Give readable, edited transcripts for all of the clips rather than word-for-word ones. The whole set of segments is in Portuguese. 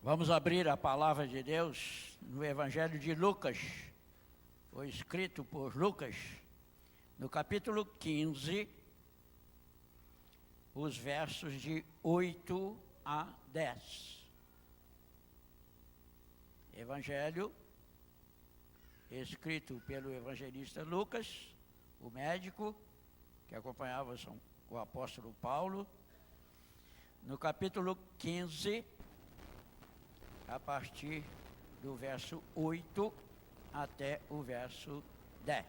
Vamos abrir a palavra de Deus no Evangelho de Lucas, foi escrito por Lucas, no capítulo 15, os versos de 8 a 10. Evangelho escrito pelo evangelista Lucas, o médico que acompanhava o apóstolo Paulo, no capítulo 15, a partir do verso 8 até o verso 10.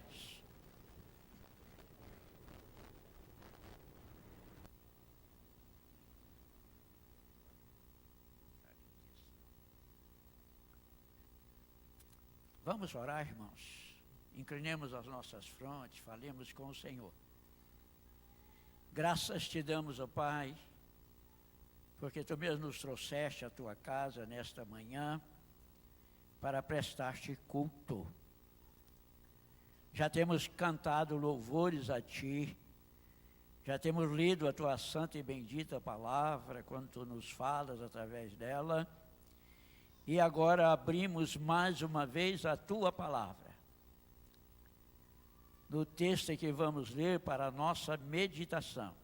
Vamos orar, irmãos. Inclinemos as nossas frontes, falemos com o Senhor. Graças te damos, ó Pai, porque tu mesmo nos trouxeste à tua casa nesta manhã para prestar-te culto. Já temos cantado louvores a ti, já temos lido a tua santa e bendita palavra, quando tu nos falas através dela, e agora abrimos mais uma vez a tua palavra. No texto que vamos ler para a nossa meditação.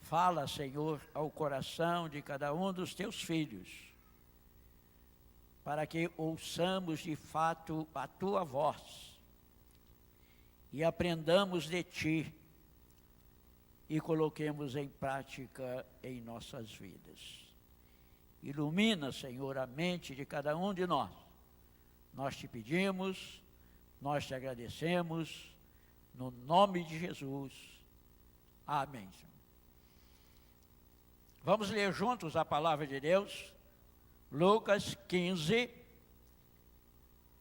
Fala, Senhor, ao coração de cada um dos teus filhos, para que ouçamos de fato a tua voz e aprendamos de ti e coloquemos em prática em nossas vidas. Ilumina, Senhor, a mente de cada um de nós. Nós te pedimos, nós te agradecemos, no nome de Jesus. Amém, Senhor. Vamos ler juntos a palavra de Deus, Lucas 15,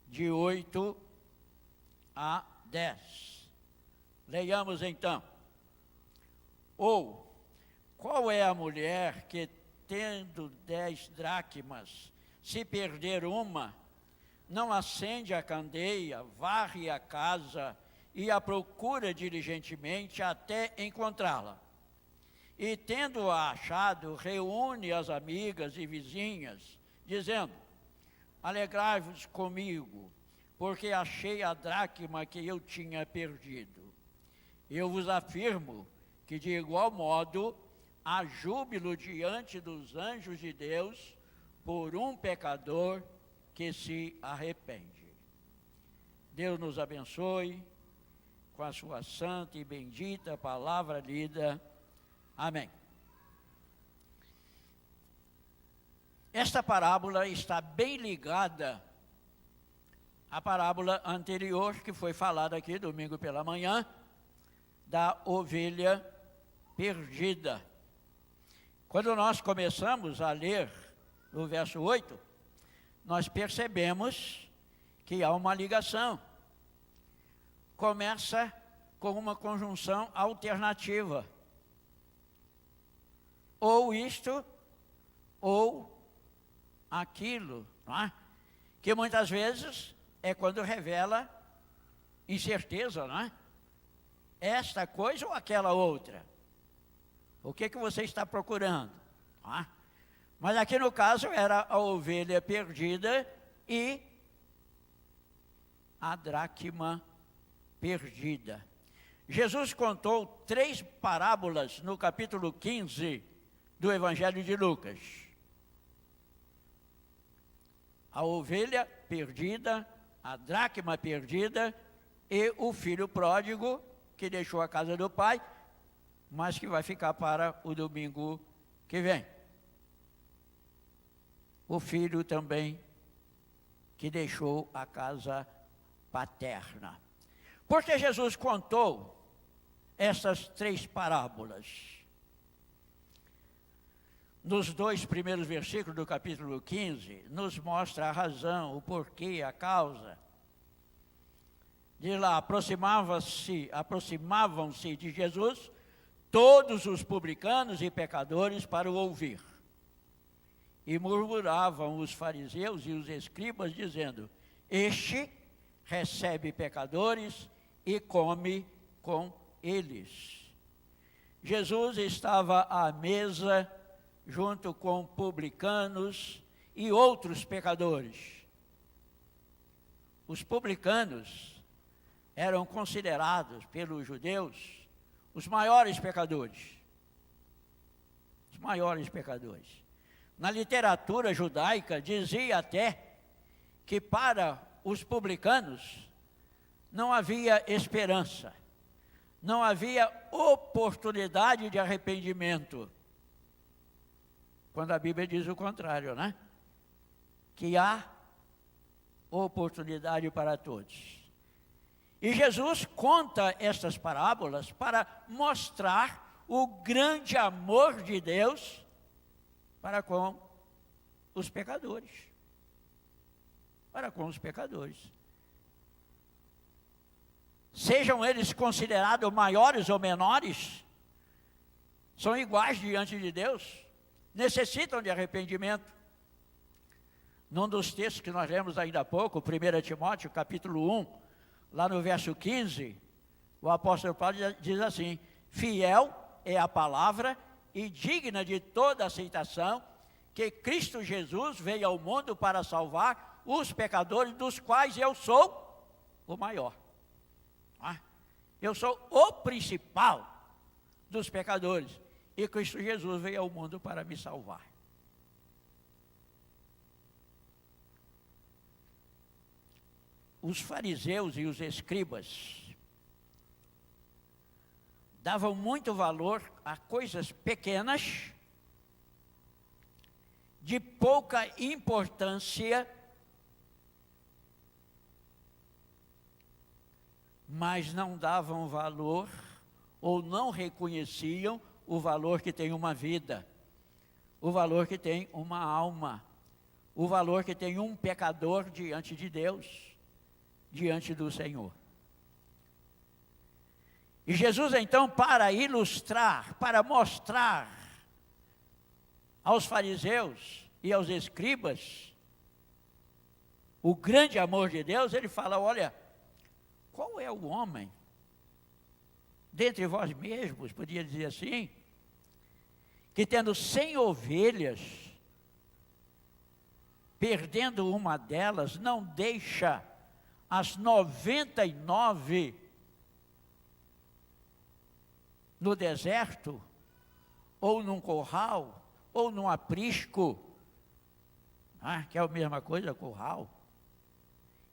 de 8 a 10. Leiamos então. Ou, qual é a mulher que, tendo 10 dracmas, se perder uma, não acende a candeia, varre a casa e a procura diligentemente até encontrá-la? E tendo-a achado, reúne as amigas e vizinhas, dizendo: alegrai-vos comigo, porque achei a dracma que eu tinha perdido. Eu vos afirmo que de igual modo há júbilo diante dos anjos de Deus por um pecador que se arrepende. Deus nos abençoe com a sua santa e bendita palavra lida. Amém. Esta parábola está bem ligada à parábola anterior que foi falada aqui domingo pela manhã, da ovelha perdida. Quando nós começamos a ler no verso 8, nós percebemos que há uma ligação. Começa com uma conjunção alternativa. Ou isto, ou aquilo, não é? Que muitas vezes é quando revela incerteza, não é? Esta coisa ou aquela outra. O que você está procurando? Não é? Mas aqui no caso era a ovelha perdida e a dracma perdida. Jesus contou 3 parábolas no capítulo 15 do Evangelho de Lucas. A ovelha perdida, a dracma perdida e o filho pródigo que deixou a casa do pai, mas que vai ficar para o domingo que vem. O filho também que deixou a casa paterna. Por que Jesus contou essas 3 parábolas? Nos 2 primeiros versículos do capítulo 15, nos mostra a razão, o porquê, a causa. De lá, aproximavam-se de Jesus todos os publicanos e pecadores para o ouvir. E murmuravam os fariseus e os escribas, dizendo: este recebe pecadores e come com eles. Jesus estava à mesa junto com publicanos e outros pecadores. Os publicanos eram considerados pelos judeus os maiores pecadores. Os maiores pecadores. Na literatura judaica dizia até que para os publicanos não havia esperança, não havia oportunidade de arrependimento. Quando a Bíblia diz o contrário, né? Que há oportunidade para todos. E Jesus conta estas parábolas para mostrar o grande amor de Deus para com os pecadores. Para com os pecadores. Sejam eles considerados maiores ou menores, são iguais diante de Deus, necessitam de arrependimento. Num dos textos que nós lemos ainda há pouco, 1 Timóteo, capítulo 1, lá no verso 15, o apóstolo Paulo diz assim: fiel é a palavra e digna de toda aceitação, que Cristo Jesus veio ao mundo para salvar os pecadores, dos quais eu sou o maior. Eu sou o principal dos pecadores, e Cristo Jesus veio ao mundo para me salvar. Os fariseus e os escribas davam muito valor a coisas pequenas, de pouca importância, mas não davam valor ou não reconheciam o valor que tem uma vida, o valor que tem uma alma, o valor que tem um pecador diante de Deus, diante do Senhor. E Jesus então, para ilustrar, para mostrar aos fariseus e aos escribas o grande amor de Deus, ele fala: olha, qual é o homem dentre vós mesmos, podia dizer assim, que tendo 100 ovelhas, perdendo uma delas, não deixa as 99 no deserto, ou num curral, ou num aprisco, que é a mesma coisa, curral,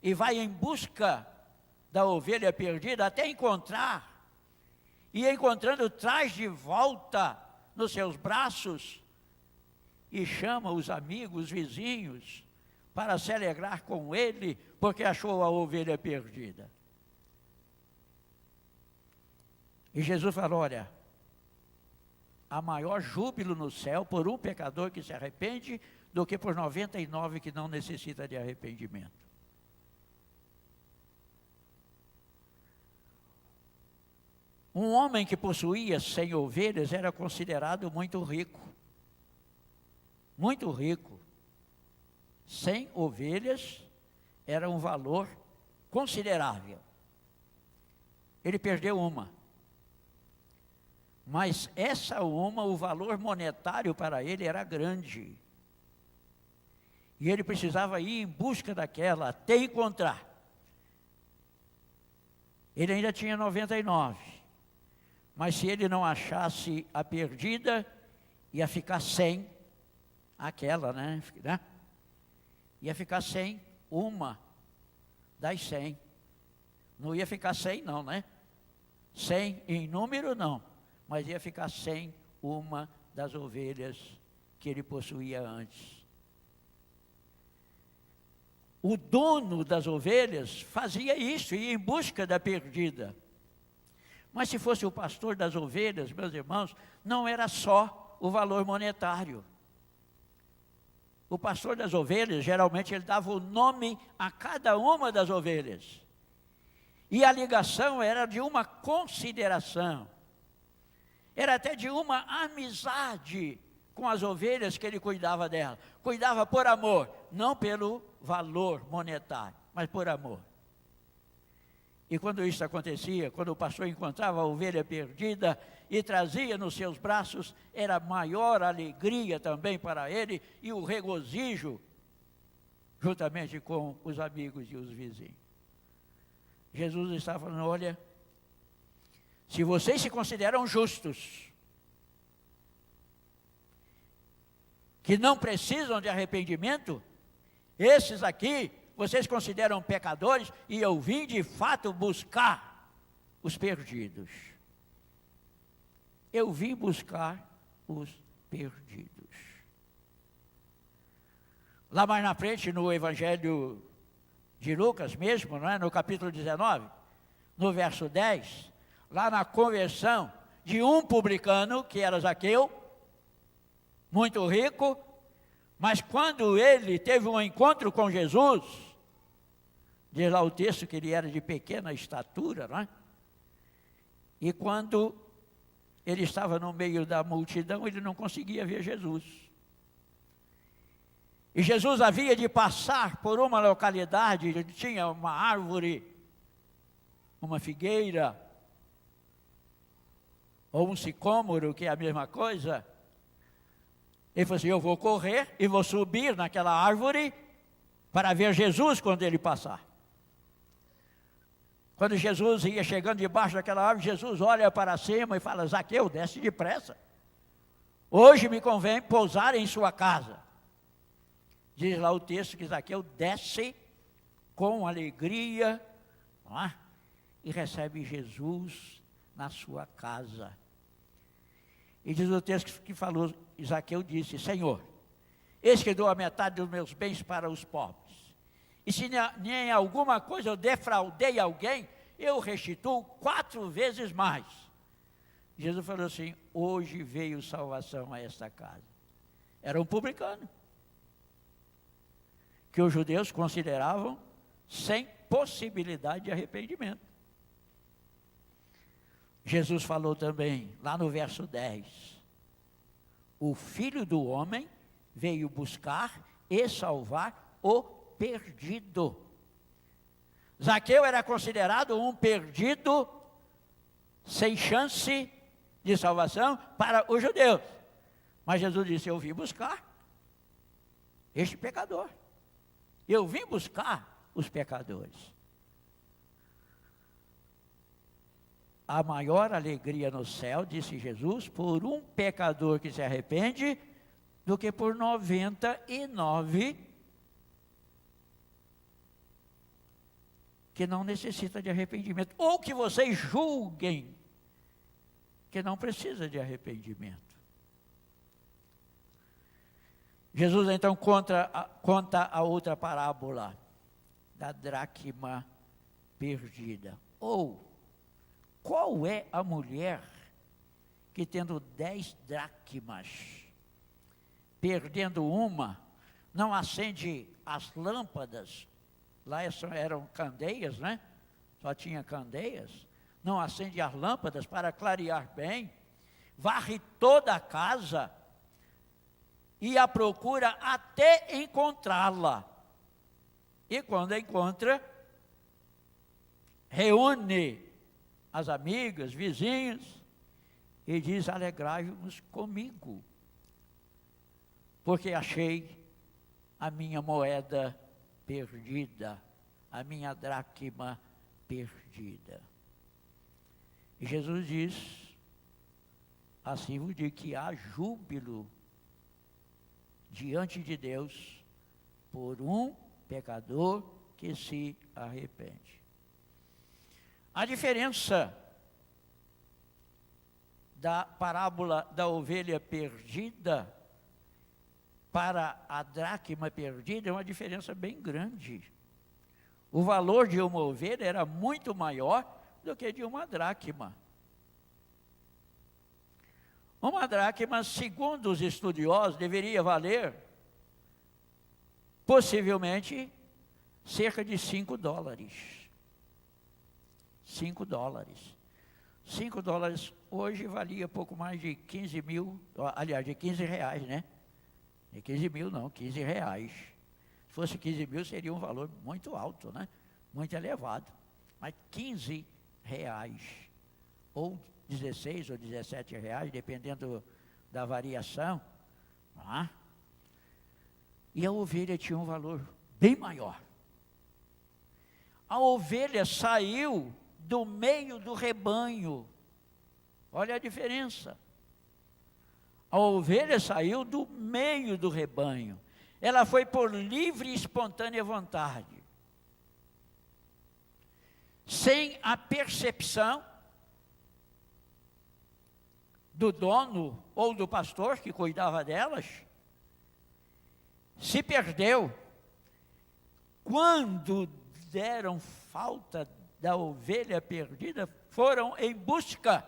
e vai em busca da ovelha perdida até encontrar, e encontrando traz de volta nos seus braços, e chama os amigos, os vizinhos, para se alegrar com ele, porque achou a ovelha perdida. E Jesus falou: olha, há maior júbilo no céu por um pecador que se arrepende, do que por 99 que não necessita de arrependimento. Um homem que possuía 100 ovelhas era considerado muito rico. Muito rico. 100 ovelhas era um valor considerável. Ele perdeu uma. Mas essa uma, o valor monetário para ele era grande. E ele precisava ir em busca daquela até encontrar. Ele ainda tinha 99. Mas se ele não achasse a perdida, ia ficar sem aquela, né? Ia ficar sem uma das 100. Não ia ficar sem não, né? 100 em número não, mas ia ficar sem uma das ovelhas que ele possuía antes. O dono das ovelhas fazia isso, ia em busca da perdida. Mas se fosse o pastor das ovelhas, meus irmãos, não era só o valor monetário. O pastor das ovelhas, geralmente ele dava o nome a cada uma das ovelhas. E a ligação era de uma consideração. Era até de uma amizade com as ovelhas que ele cuidava dela. Cuidava por amor, não pelo valor monetário, mas por amor. E quando isso acontecia, quando o pastor encontrava a ovelha perdida e trazia nos seus braços, era maior alegria também para ele e o regozijo, juntamente com os amigos e os vizinhos. Jesus estava falando, olha, se vocês se consideram justos, que não precisam de arrependimento, esses aqui, vocês consideram pecadores, e eu vim de fato buscar os perdidos. Eu vim buscar os perdidos. Lá mais na frente, no Evangelho de Lucas mesmo, não é? No capítulo 19, no verso 10, lá na conversão de um publicano, que era Zaqueu, muito rico, mas quando ele teve um encontro com Jesus, diz lá o texto que ele era de pequena estatura, não é? E quando ele estava no meio da multidão, ele não conseguia ver Jesus. E Jesus havia de passar por uma localidade, onde tinha uma árvore, uma figueira, ou um sicômoro, que é a mesma coisa. Ele falou assim, eu vou correr e vou subir naquela árvore para ver Jesus quando ele passar. Quando Jesus ia chegando debaixo daquela árvore, Jesus olha para cima e fala, Zaqueu, desce depressa. Hoje me convém pousar em sua casa. Diz lá o texto que Zaqueu desce com alegria, não é? E recebe Jesus na sua casa. E diz o texto que falou, Zaqueu disse, Senhor, eis que dou a metade dos meus bens para os pobres. E se em alguma coisa eu defraudei alguém, eu restituo 4 vezes mais. Jesus falou assim, hoje veio salvação a esta casa. Era um publicano, que os judeus consideravam sem possibilidade de arrependimento. Jesus falou também, lá no verso 10, o Filho do Homem veio buscar e salvar o perdido. Zaqueu era considerado um perdido sem chance de salvação para os judeus. Mas Jesus disse, eu vim buscar este pecador. Eu vim buscar os pecadores. A maior alegria no céu, disse Jesus, por um pecador que se arrepende, do que por 99 que não necessita de arrependimento. Ou que vocês julguem que não precisa de arrependimento. Jesus então conta a outra parábola da dracma perdida. Ou, qual é a mulher que tendo 10 dracmas, perdendo uma, não acende as lâmpadas? Lá eram candeias, né? Só tinha candeias. Não acende as lâmpadas para clarear bem, varre toda a casa e a procura até encontrá-la. E quando encontra, reúne as amigas, vizinhos, e diz, alegrai-vos comigo, porque achei a minha moeda perdida, a minha dracma perdida. E Jesus diz, assim vos digo que há júbilo diante de Deus por um pecador que se arrepende. A diferença da parábola da ovelha perdida para a dracma perdida é uma diferença bem grande. O valor de uma ovelha era muito maior do que de uma dracma. Uma dracma, segundo os estudiosos, deveria valer possivelmente cerca de $5. $5. $5 hoje valia pouco mais de 15 mil, aliás, de 15 reais, né? De 15 mil não, 15 reais. Se fosse 15 mil seria um valor muito alto, né? Muito elevado. mas 15 reais, ou 16 ou 17 reais, dependendo da variação. Tá? E a ovelha tinha um valor bem maior. A ovelha saiu do meio do rebanho. Olha a diferença. A ovelha saiu do meio do rebanho. Ela foi por livre e espontânea vontade. Sem a percepção do dono ou do pastor que cuidava delas, se perdeu. Quando deram falta da ovelha perdida, foram em busca,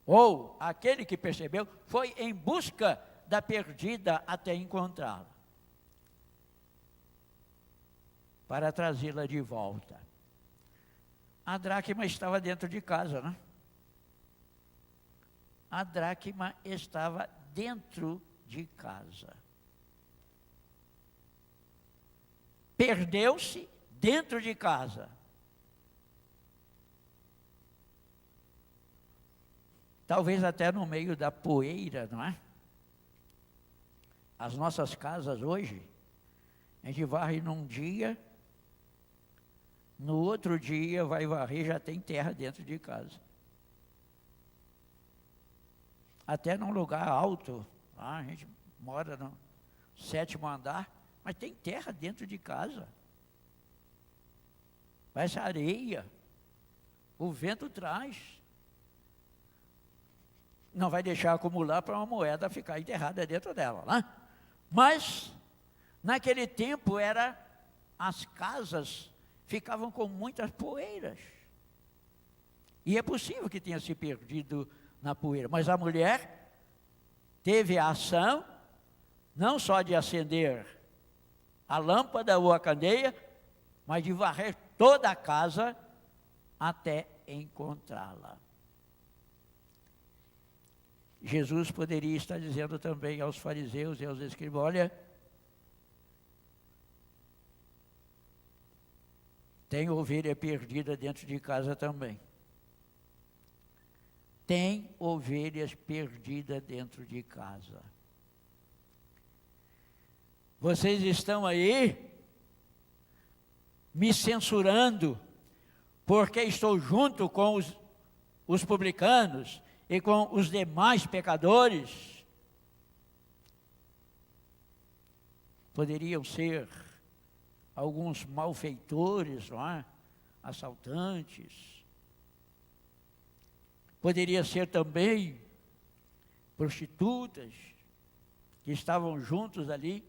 ou aquele que percebeu, foi em busca da perdida até encontrá-la, para trazê-la de volta. A dracma estava dentro de casa, né? A dracma estava dentro de casa. Perdeu-se dentro de casa. Talvez até no meio da poeira, não é? As nossas casas hoje, a gente varre num dia, no outro dia vai varrer, já tem terra dentro de casa. Até num lugar alto, a gente mora no 7º andar, mas tem terra dentro de casa. Vai ser areia, o vento traz. Não vai deixar acumular para uma moeda ficar enterrada dentro dela, né? Mas, naquele tempo, as casas ficavam com muitas poeiras. E é possível que tenha se perdido na poeira. Mas a mulher teve a ação, não só de acender a lâmpada ou a candeia, mas de varrer toda a casa até encontrá-la. Jesus poderia estar dizendo também aos fariseus e aos escribas: olha, tem ovelha perdida dentro de casa também. Tem ovelhas perdidas dentro de casa. Vocês estão aí me censurando, porque estou junto com os publicanos e com os demais pecadores. Poderiam ser alguns malfeitores, não é? Assaltantes. Poderia ser também prostitutas que estavam juntos ali,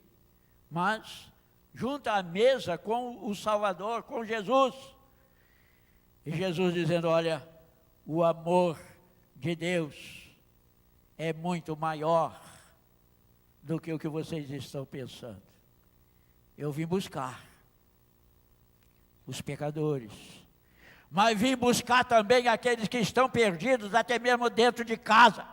mas junto à mesa com o Salvador, com Jesus. E Jesus dizendo: olha, o amor de Deus é muito maior do que o que vocês estão pensando. Eu vim buscar os pecadores, mas vim buscar também aqueles que estão perdidos, até mesmo dentro de casa.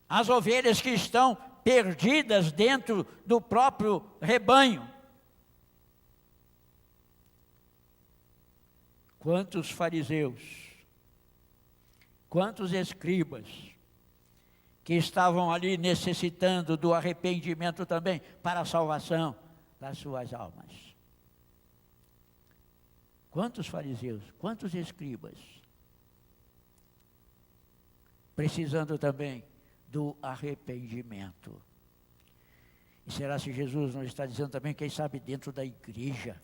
As ovelhas que estão perdidas dentro do próprio rebanho. Quantos fariseus, quantos escribas, que estavam ali necessitando do arrependimento também para a salvação das suas almas. Quantos fariseus, quantos escribas, precisando também do arrependimento. E será se Jesus não está dizendo também, quem sabe, dentro da igreja?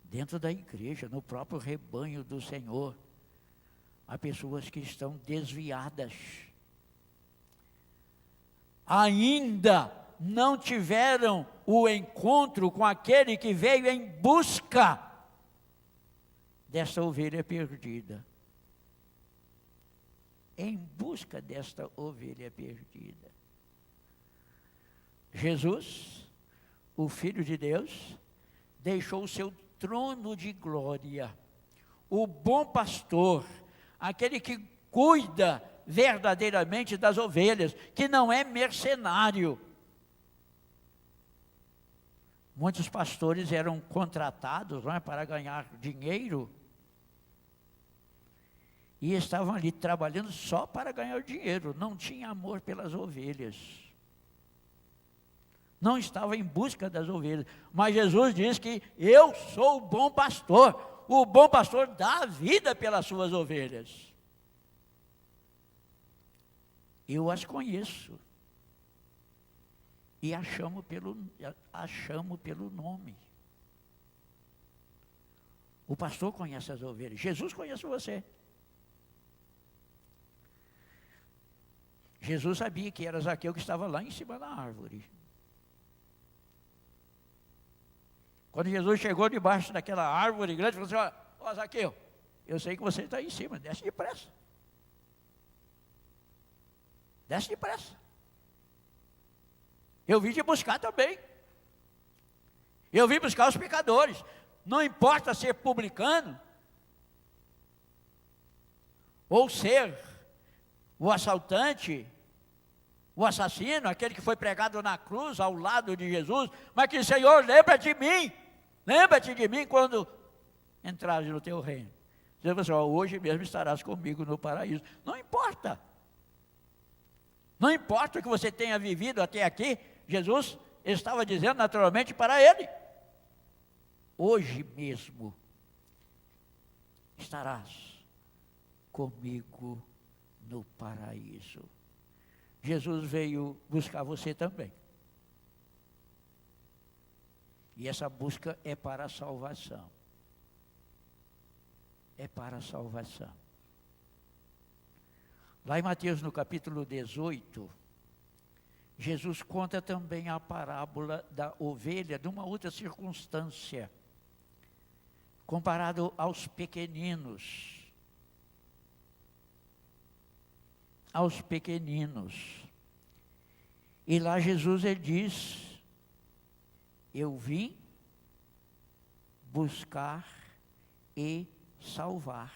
Dentro da igreja, no próprio rebanho do Senhor, há pessoas que estão desviadas. Ainda não tiveram o encontro com aquele que veio em busca desta ovelha perdida. Em busca desta ovelha perdida. Jesus, o Filho de Deus, deixou o seu trono de glória. O bom pastor, aquele que cuida verdadeiramente das ovelhas, que não é mercenário, Muitos pastores eram contratados, não é, para ganhar dinheiro, e estavam ali trabalhando só para ganhar dinheiro, não tinha amor pelas ovelhas, não estava em busca das ovelhas. Mas Jesus diz que eu sou o bom pastor dá a vida pelas suas ovelhas. Eu as conheço e as chamo pelo nome. O pastor conhece as ovelhas, Jesus conhece você. Jesus sabia que era Zaqueu que estava lá em cima da árvore. Quando Jesus chegou debaixo daquela árvore grande, falou assim: ó Zaqueu, eu sei que você está aí em cima, desce depressa. Desce depressa. Eu vim te buscar também. Eu vim buscar os pecadores. Não importa ser publicano, ou ser o assaltante, o assassino, aquele que foi pregado na cruz ao lado de Jesus, mas que, Senhor, lembra-te de mim quando entrares no teu reino. Diz assim: hoje mesmo estarás comigo no paraíso. Não importa. Não importa o que você tenha vivido até aqui, Jesus estava dizendo naturalmente para ele: hoje mesmo estarás comigo no paraíso. Jesus veio buscar você também. E essa busca é para a salvação. É para a salvação. Lá em Mateus, no capítulo 18, Jesus conta também a parábola da ovelha, de uma outra circunstância, comparado aos pequeninos. Aos pequeninos. E lá Jesus, ele diz: eu vim buscar e salvar.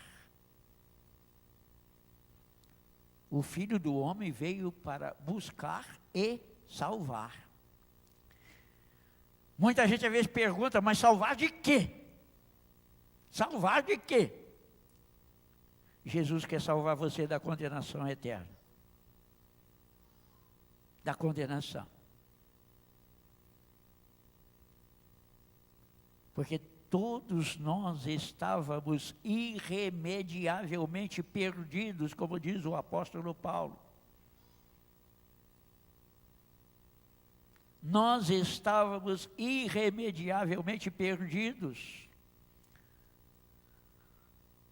O Filho do Homem veio para buscar e salvar. Muita gente às vezes pergunta: mas salvar de quê? Salvar de quê? Jesus quer salvar você da condenação eterna. Da condenação. Porque todos nós estávamos irremediavelmente perdidos, como diz o apóstolo Paulo. Nós estávamos irremediavelmente perdidos.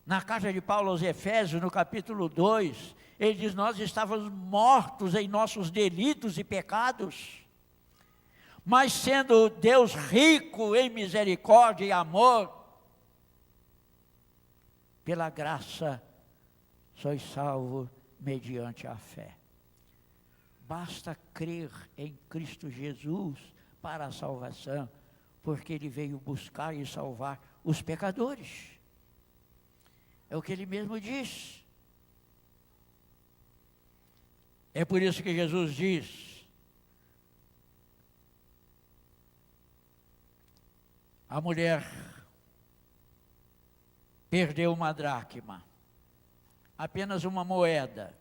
Na carta de Paulo aos Efésios, no capítulo 2, ele diz: nós estávamos mortos em nossos delitos e pecados, mas sendo Deus rico em misericórdia e amor, pela graça sois salvos mediante a fé. Basta crer em Cristo Jesus para a salvação, porque Ele veio buscar e salvar os pecadores. É o que Ele mesmo diz. É por isso que Jesus diz: a mulher perdeu uma dracma, apenas uma moeda,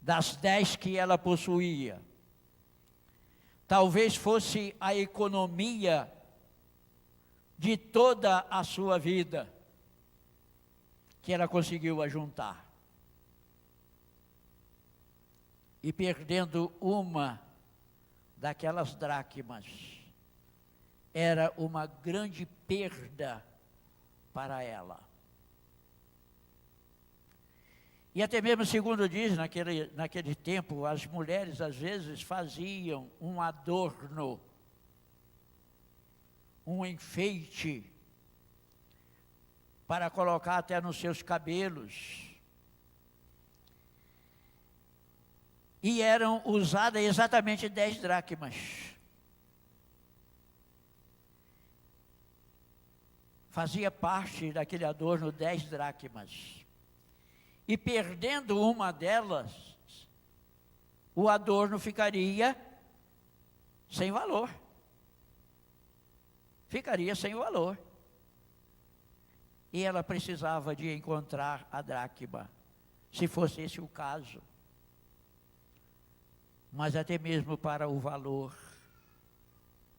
das 10 que ela possuía. Talvez fosse a economia de toda a sua vida que ela conseguiu ajuntar. E perdendo uma daquelas dracmas, era uma grande perda para ela. E até mesmo, segundo diz, naquele tempo, as mulheres às vezes faziam um adorno, um enfeite, para colocar até nos seus cabelos. E eram usadas exatamente 10 dracmas. Fazia parte daquele adorno 10 dracmas. E perdendo uma delas, o adorno ficaria sem valor. ficaria sem valor. E ela precisava de encontrar a dracma, se fosse esse o caso. Mas até mesmo para o valor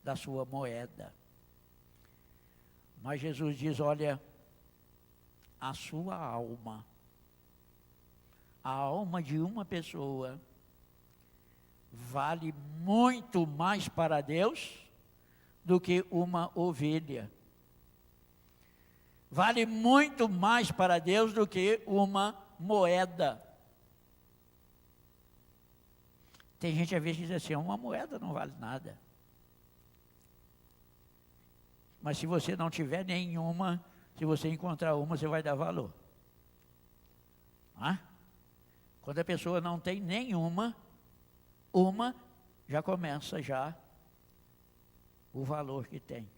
da sua moeda. Mas Jesus diz, olha, a sua alma, a alma de uma pessoa, vale muito mais para Deus do que uma ovelha. Vale muito mais para Deus do que uma moeda. Tem gente às vezes que diz assim, uma moeda não vale nada. Mas se você não tiver nenhuma, se você encontrar uma, você vai dar valor. Quando a pessoa não tem nenhuma, uma já começa já o valor que tem.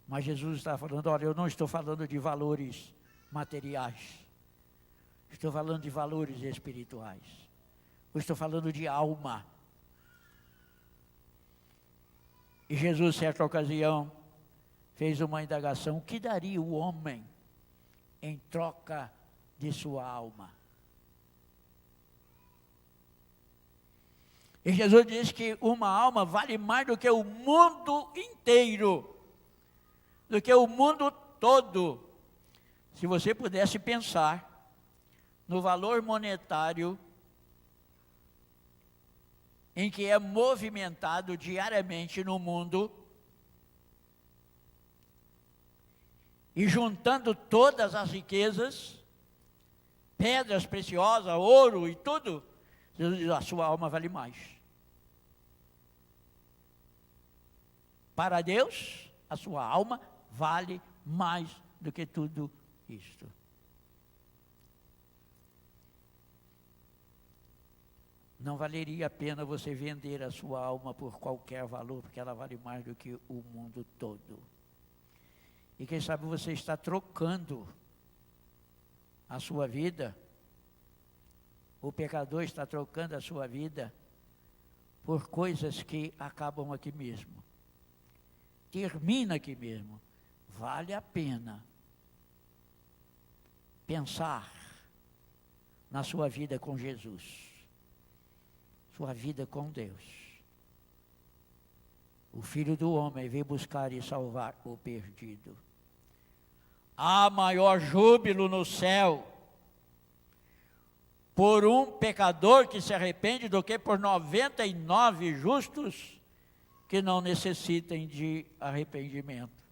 Mas Jesus está falando, olha, eu não estou falando de valores materiais. Estou falando de valores espirituais. Eu estou falando de alma. E Jesus, certa ocasião, fez uma indagação, o que daria o homem em troca de sua alma? E Jesus diz que uma alma vale mais do que o mundo inteiro, do que o mundo todo. Se você pudesse pensar no valor monetário em que é movimentado diariamente no mundo, e juntando todas as riquezas, pedras preciosas, ouro e tudo, Jesus diz, a sua alma vale mais. Para Deus, a sua alma vale mais do que tudo isto. Não valeria a pena você vender a sua alma por qualquer valor, porque ela vale mais do que o mundo todo. E quem sabe você está trocando a sua vida, o pecador está trocando a sua vida por coisas que acabam aqui mesmo. Termina aqui mesmo. Vale a pena pensar na sua vida com Jesus, sua vida com Deus. O Filho do Homem veio buscar e salvar o perdido. Há maior júbilo no céu por um pecador que se arrepende do que por 99 justos que não necessitem de arrependimento.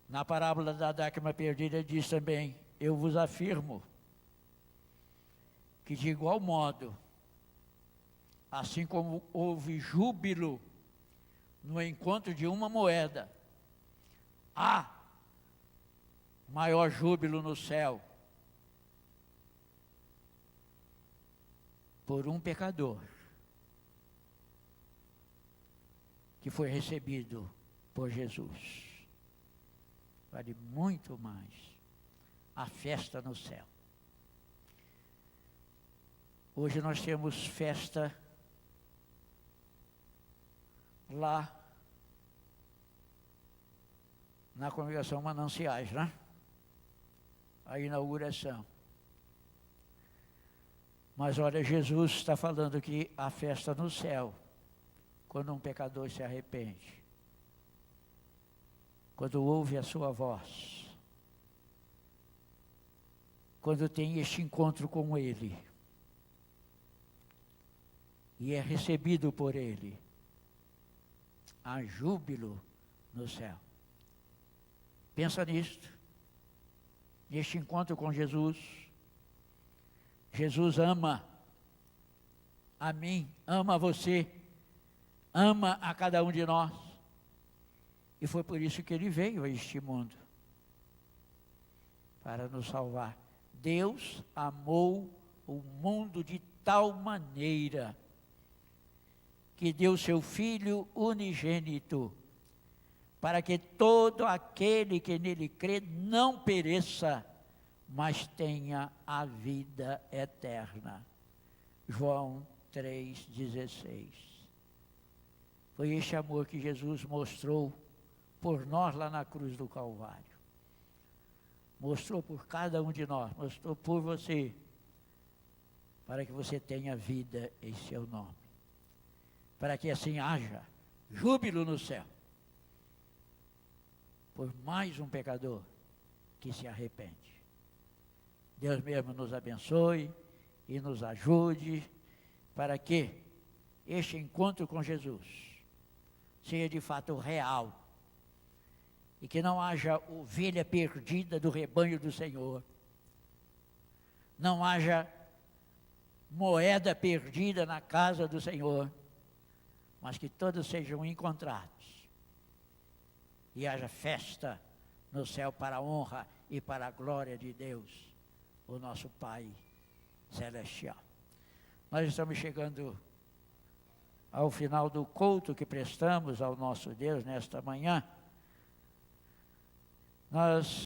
Na parábola da dracma perdida diz também, eu vos afirmo que de igual modo, assim como houve júbilo no encontro de uma moeda, há maior júbilo no céu por um pecador que foi recebido por Jesus. Vale muito mais a festa no céu. Hoje nós temos festa lá na congregação Mananciais, né? A inauguração. Mas olha, Jesus está falando que a festa no céu, quando um pecador se arrepende, quando ouve a sua voz, quando tem este encontro com Ele, e é recebido por Ele, há júbilo no céu. Pensa nisto, neste encontro com Jesus. Jesus ama a mim, ama a você, ama a cada um de nós. E foi por isso que Ele veio a este mundo, para nos salvar. Deus amou o mundo de tal maneira que deu seu Filho unigênito, para que todo aquele que nele crê não pereça, mas tenha a vida eterna. João 3,16. Foi este amor que Jesus mostrou por nós lá na cruz do Calvário. Mostrou por cada um de nós, mostrou por você, para que você tenha vida em seu nome. Para que assim haja júbilo no céu, por mais um pecador que se arrepende. Deus mesmo nos abençoe e nos ajude para que este encontro com Jesus seja de fato real e que não haja ovelha perdida do rebanho do Senhor, não haja moeda perdida na casa do Senhor, mas que todos sejam encontrados e haja festa no céu para a honra e para a glória de Deus, o nosso Pai Celestial. Nós estamos chegando ao final do culto que prestamos ao nosso Deus nesta manhã. Nós